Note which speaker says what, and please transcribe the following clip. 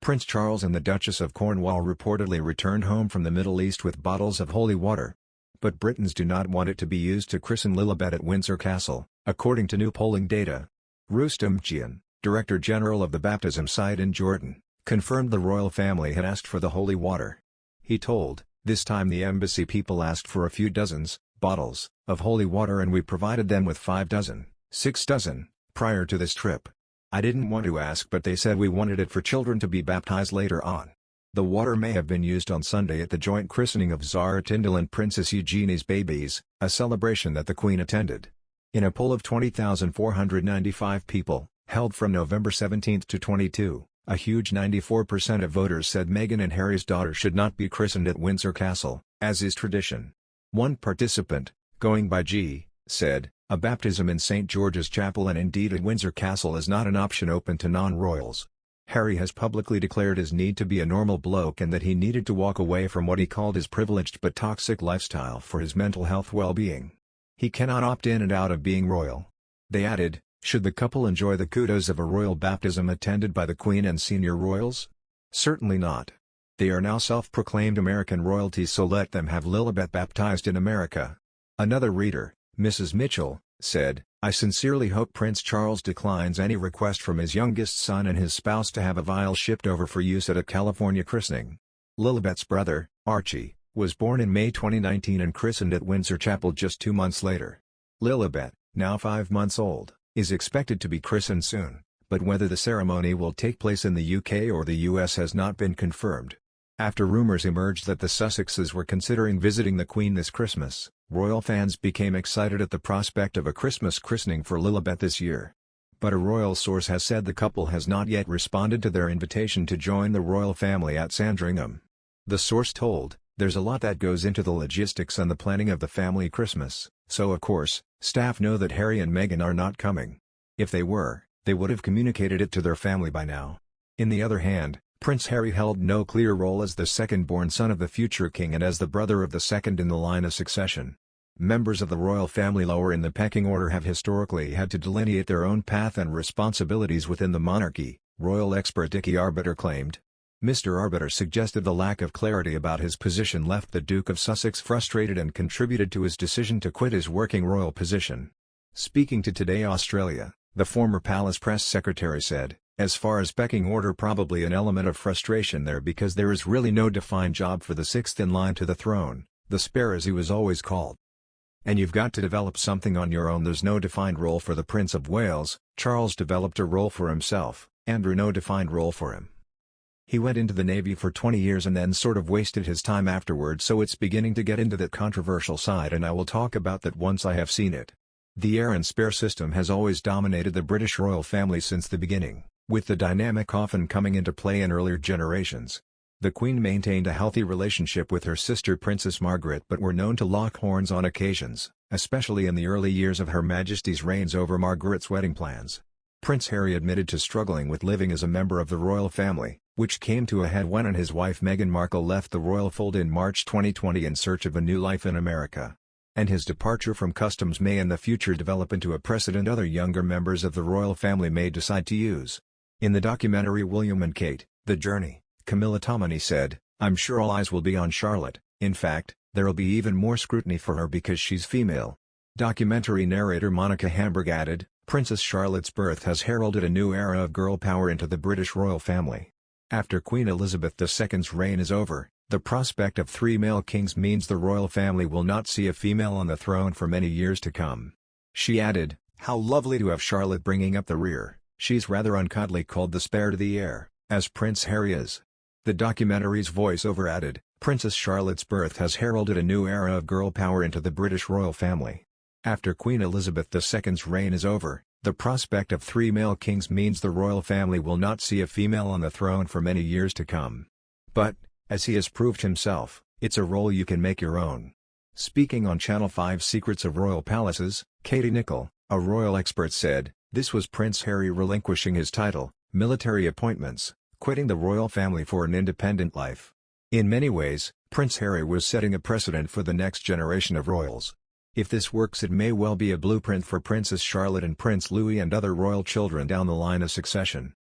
Speaker 1: Prince Charles and the Duchess of Cornwall reportedly returned home from the Middle East with bottles of holy water. But Britons do not want it to be used to christen Lilibet at Windsor Castle, according to new polling data. Rustam Jian, Director General of the baptism site in Jordan, confirmed the royal family had asked for the holy water. He told, "This time the embassy people asked for a few dozens, bottles, of holy water and we provided them with 5 dozen, 6 dozen, prior to this trip. I didn't want to ask but they said we wanted it for children to be baptized later on." The water may have been used on Sunday at the joint christening of Zara Tindall and Princess Eugenie's babies, a celebration that the Queen attended. In a poll of 20,495 people, held from November 17 to 22, a huge 94% of voters said Meghan and Harry's daughter should not be christened at Windsor Castle, as is tradition. One participant, going by G, said, "A baptism in St. George's Chapel and indeed at Windsor Castle is not an option open to non-royals." Harry has publicly declared his need to be a normal bloke and that he needed to walk away from what he called his privileged but toxic lifestyle for his mental health well-being. He cannot opt in and out of being royal. They added, "Should the couple enjoy the kudos of a royal baptism attended by the Queen and senior royals? Certainly not. They are now self-proclaimed American royalty, so let them have Lilibet baptized in America." Another reader, Mrs. Mitchell, said, "I sincerely hope Prince Charles declines any request from his youngest son and his spouse to have a vial shipped over for use at a California christening." Lilibet's brother, Archie, was born in May 2019 and christened at Windsor Chapel just 2 months later. Lilibet, now 5 months old, is expected to be christened soon, but whether the ceremony will take place in the UK or the US has not been confirmed. After rumors emerged that the Sussexes were considering visiting the Queen this Christmas, royal fans became excited at the prospect of a Christmas christening for Lilibet this year. But a royal source has said the couple has not yet responded to their invitation to join the royal family at Sandringham. The source told, "There's a lot that goes into the logistics and the planning of the family Christmas, so of course, staff know that Harry and Meghan are not coming. If they were, they would have communicated it to their family by now." In the other hand, Prince Harry held no clear role as the second-born son of the future king and as the brother of the second in the line of succession. Members of the royal family lower in the pecking order have historically had to delineate their own path and responsibilities within the monarchy, royal expert Dickie Arbiter claimed. Mr. Arbiter suggested the lack of clarity about his position left the Duke of Sussex frustrated and contributed to his decision to quit his working royal position. Speaking to Today Australia, the former palace press secretary said, "As far as pecking order, probably an element of frustration there because there is really no defined job for the sixth in line to the throne, the spare as he was always called. And you've got to develop something on your own. There's no defined role for the Prince of Wales. Charles developed a role for himself, Andrew no defined role for him. He went into the Navy for 20 years and then sort of wasted his time afterwards, so it's beginning to get into that controversial side and I will talk about that once I have seen it." The heir and spare system has always dominated the British royal family since the beginning, with the dynamic often coming into play in earlier generations. The Queen maintained a healthy relationship with her sister Princess Margaret but were known to lock horns on occasions, especially in the early years of Her Majesty's reigns over Margaret's wedding plans. Prince Harry admitted to struggling with living as a member of the royal family, which came to a head when and his wife Meghan Markle left the royal fold in March 2020 in search of a new life in America. And his departure from customs may in the future develop into a precedent other younger members of the royal family may decide to use. In the documentary William and Kate, The Journey, Camilla Tominey said, "I'm sure all eyes will be on Charlotte, in fact, there'll be even more scrutiny for her because she's female." Documentary narrator Monica Hamburg added, "Princess Charlotte's birth has heralded a new era of girl power into the British royal family. After Queen Elizabeth II's reign is over, the prospect of 3 male kings means the royal family will not see a female on the throne for many years to come." She added, "How lovely to have Charlotte bringing up the rear. She's rather uncuddly called the spare to the heir, as Prince Harry is." The documentary's voiceover added, "Princess Charlotte's birth has heralded a new era of girl power into the British royal family. After Queen Elizabeth II's reign is over, the prospect of 3 male kings means the royal family will not see a female on the throne for many years to come. But, as he has proved himself, it's a role you can make your own." Speaking on Channel 5's Secrets of Royal Palaces, Katie Nicholl, a royal expert said, "This was Prince Harry relinquishing his title, military appointments, quitting the royal family for an independent life. In many ways, Prince Harry was setting a precedent for the next generation of royals. If this works, it may well be a blueprint for Princess Charlotte and Prince Louis and other royal children down the line of succession."